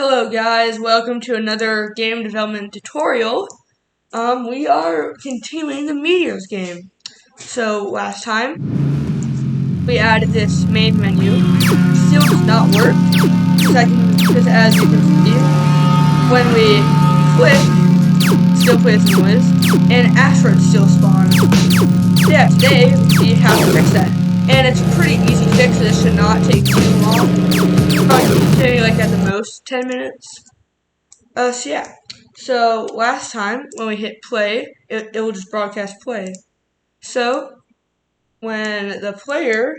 Hello guys, welcome to another game development tutorial. We are continuing the Meteors game. So last time we added this main menu. Still does not work. Because as you can see, when we click, still plays noise, and asteroids still spawn. Yeah, today we have to fix that. And it's a pretty easy fix, so this should not take too long. Probably like at the most 10 minutes. So last time when we hit play, it will just broadcast play. So when the player,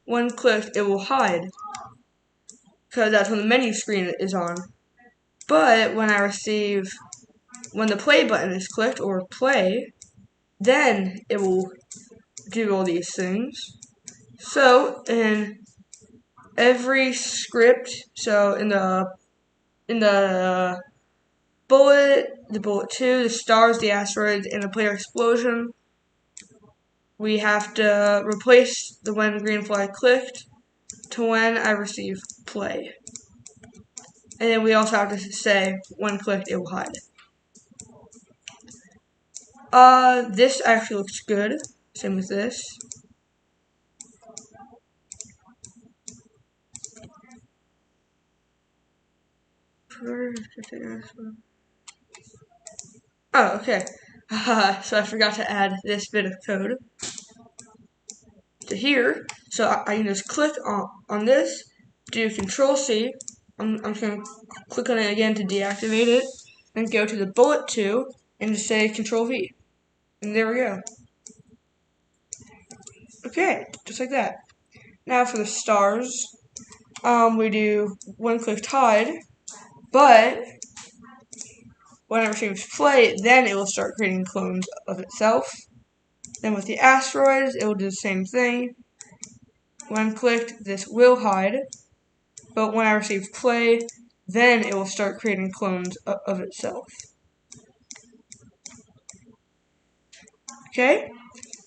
when clicked, it will hide. Because that's when the menu screen is on. But when when the play button is clicked or play, then it will do all these things. So in every script, so in the the bullet 2, the stars, the asteroids, and the player explosion, we have to replace the when green flag clicked to when I receive play. And then we also have to say when clicked it will hide. This actually looks good. Same with this. Oh, okay. So I forgot to add this bit of code to here. So I can just click on this, do Control-C. I'm just going to click on it again to deactivate it, and go to the bullet 2 and just say Control-V. And there we go. Okay, just like that. Now for the stars, we do when clicked hide, but when it receives play, then it will start creating clones of itself. Then with the asteroids, it will do the same thing. When clicked, this will hide, but when I receive play, then it will start creating clones of itself. Okay,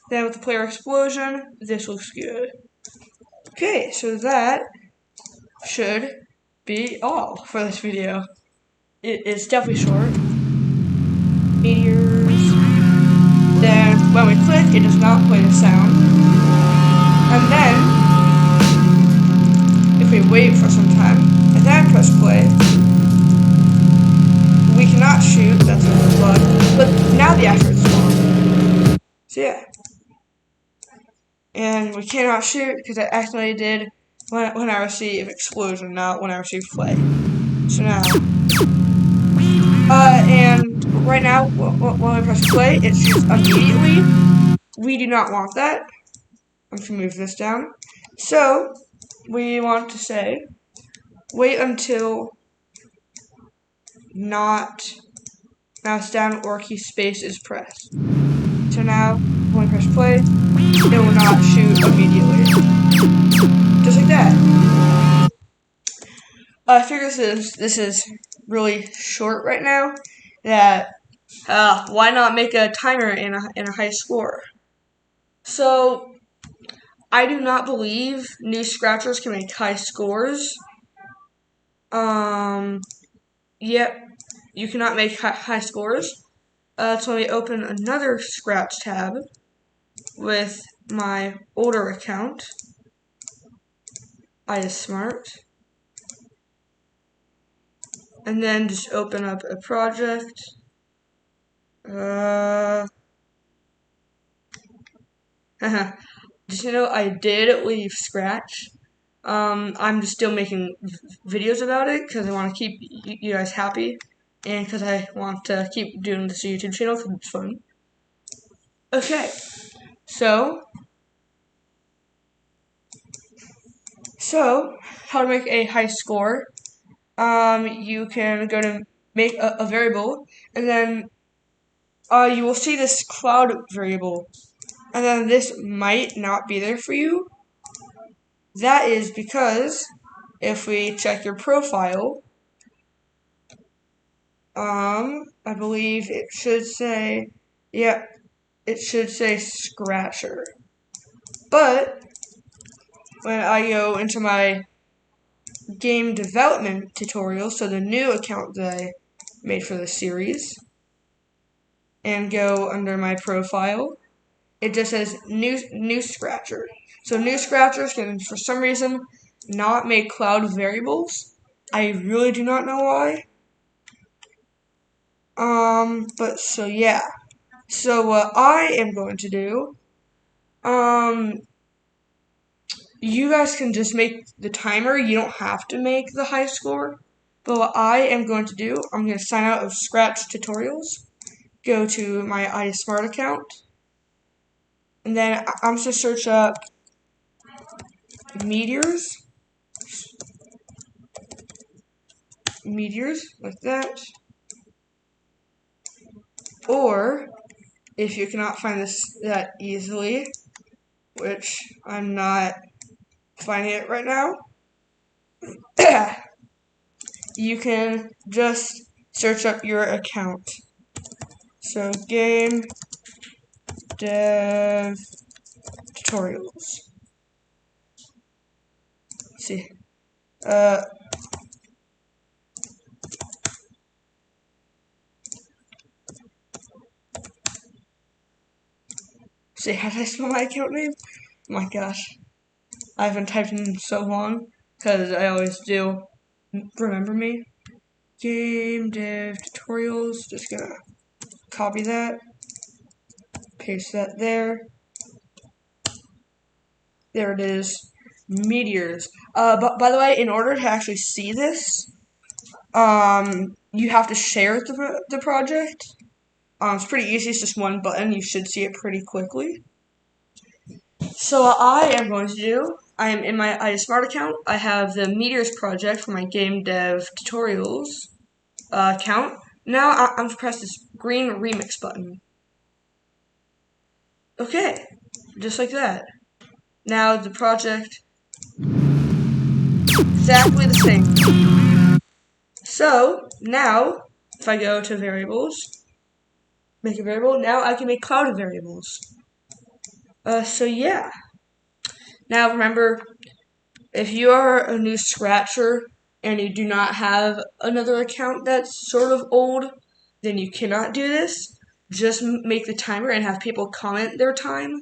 then with the player explosion, this looks good. Okay, so that should be all for this video. It's definitely short. Meteors. Then when we click, it does not play the sound. And then, if we wait for some time, and then press play, we cannot shoot, that's a bug, but now the asteroids spawn. So yeah. And we cannot shoot because I accidentally did when I receive explosion, not when I receive play. So now, and right now, when I press play, it shoots immediately. We do not want that. I'm going to move this down. So, we want to say, wait until not mouse down or key space is pressed. So now, when I press play, it will not shoot immediately. Just like that. I figure this is really short right now, that why not make a timer in a high score? So, I do not believe new scratchers can make high scores. Yep, you cannot make high scores. So let me open another Scratch tab with my older account. I is smart. And then just open up a project. Just I did leave Scratch. I'm just still making videos about it because I want to keep you guys happy, and because I want to keep doing this YouTube channel because it's fun. Okay, so how to make a high score? You can go to make a variable, and then you will see this cloud variable, and then this might not be there for you. That is because if we check your profile, I believe it should say, it should say Scratcher. But when I go into my game development tutorial, so the new account that I made for the series, and go under my profile. It just says new scratcher. So new scratchers can, for some reason, not make cloud variables. I really do not know why. But so yeah. So what I am going to do, you guys can just make the timer. You don't have to make the high score. But what I am going to do, I'm going to sign out of Scratch Tutorials, go to my iSmart account, and then I'm just going to search up Meteors, like that. Or, if you cannot find this that easily, which I'm not finding it right now, you can just search up your account. So, game dev tutorials. Let's see. See, how did I spell my account name? Oh my gosh. I haven't typed in so long, because I always do. Remember me? Game dev tutorials. Just gonna copy that. Paste that there. There it is. Meteors. But by the way, in order to actually see this, you have to share the project. It's pretty easy. It's just one button. You should see it pretty quickly. So what I am going to do, I am in my iSmart account. I have the Meteors project for my game dev tutorials account. Now I'm going to press this green remix button. Okay, just like that. Now the project, exactly the same. So now, if I go to variables, make a variable, now I can make cloud variables. So yeah. Now remember, if you are a new scratcher and you do not have another account that's sort of old, then you cannot do this. Just make the timer and have people comment their time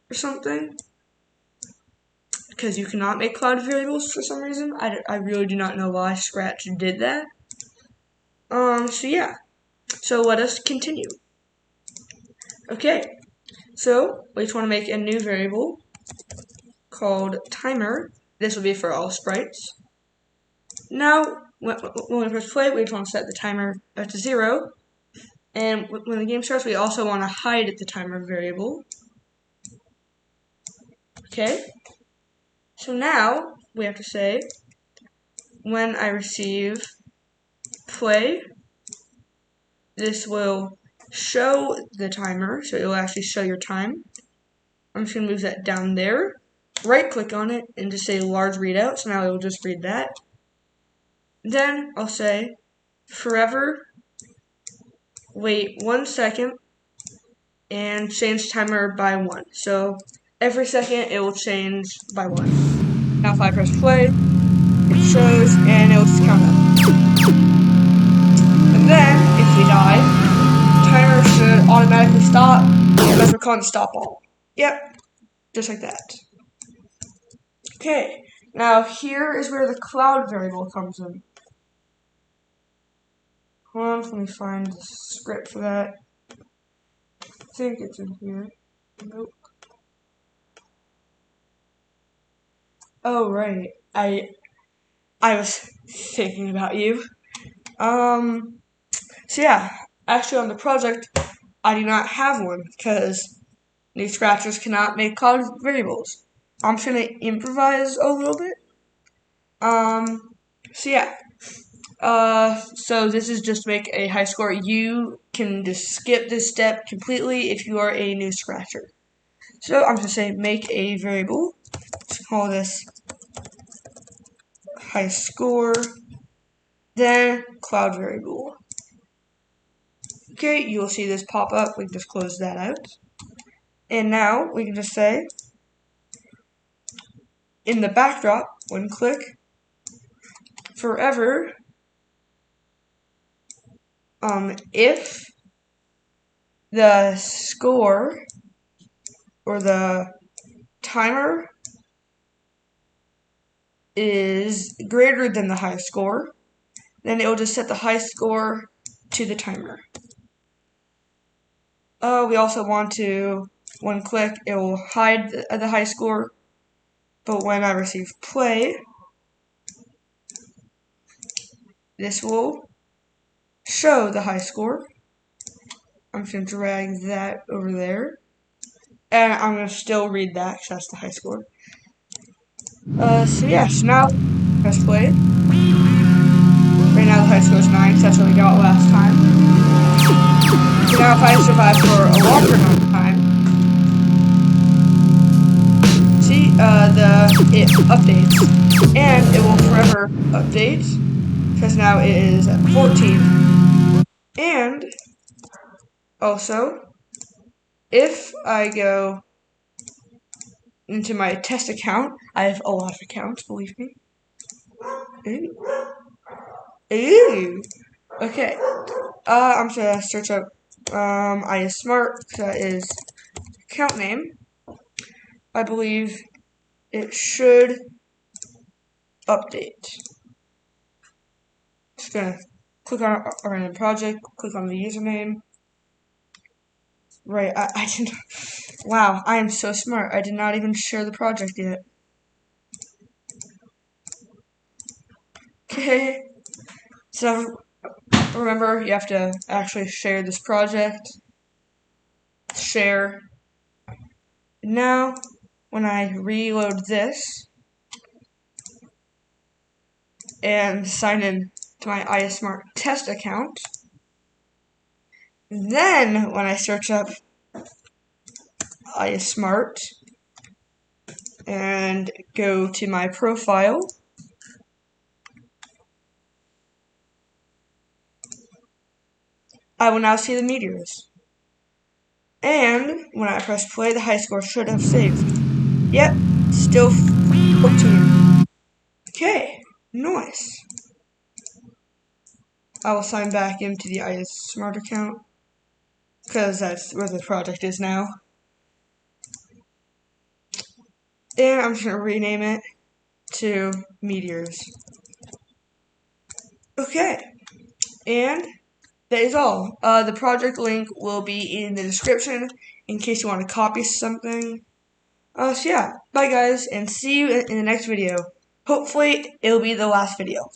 or something. Because you cannot make cloud variables for some reason. I really do not know why Scratch did that. So yeah. So let us continue. Okay. So we just want to make a new variable called timer. This will be for all sprites. Now, when we press play, we just want to set the timer to 0. And when the game starts, we also want to hide the timer variable. Okay. So now, we have to say, when I receive play, this will show the timer, so it will actually show your time. I'm just going to move that down there. Right click on it and just say large readout, so now it will just read that. Then I'll say forever, wait 1 second, and change timer by 1. So every second it will change by 1. Now if I press play, it shows and it will just count up. And then if we die, the timer should automatically stop because we're calling stop all. Yep, just like that. Okay, now here is where the cloud variable comes in. Hold on, let me find the script for that. I think it's in here. Nope. Oh, right. I was thinking about you. So yeah, actually on the project, I do not have one because new scratchers cannot make cloud variables. I'm just gonna improvise a little bit. So yeah. So this is just to make a high score. You can just skip this step completely if you are a new scratcher. So I'm just gonna say make a variable. Let's call this high score, then cloud variable. Okay, you'll see this pop up. We can just close that out. And now we can just say in the backdrop, one click, forever, if the score or the timer is greater than the high score, then it will just set the high score to the timer. We also want to, one click, it will hide the high score, but when I receive play, this will show the high score. I'm just going to drag that over there, and I'm going to still read that because that's the high score. So now press play. Right now the high score is 9, because that's what we got last time. So now if I survive for a longer amount of time, see, it updates, and it will forever update, because now it is at 14. And also, if I go into my test account, I have a lot of accounts, believe me. Ooh. Okay. I'm just gonna search up Highscore, that is account name. I believe it should update. Just gonna click on a random project, click on the username. Right, I didn't. Wow, I am so smart. I did not even share the project yet. Okay. So remember, you have to actually share this project. Share. Now, when I reload this and sign in to my Highscore test account, then when I search up Highscore and go to my profile, I will now see the meteors. And when I press play, the high score should have saved. Yep, still 14. Okay, nice. I will sign back into the Highscore account, because that's where the project is now. And I'm just going to rename it to Meteors. Okay, and that is all. The project link will be in the description in case you want to copy something. So yeah, bye guys, and see you in the next video. Hopefully, it'll be the last video.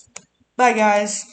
Bye guys.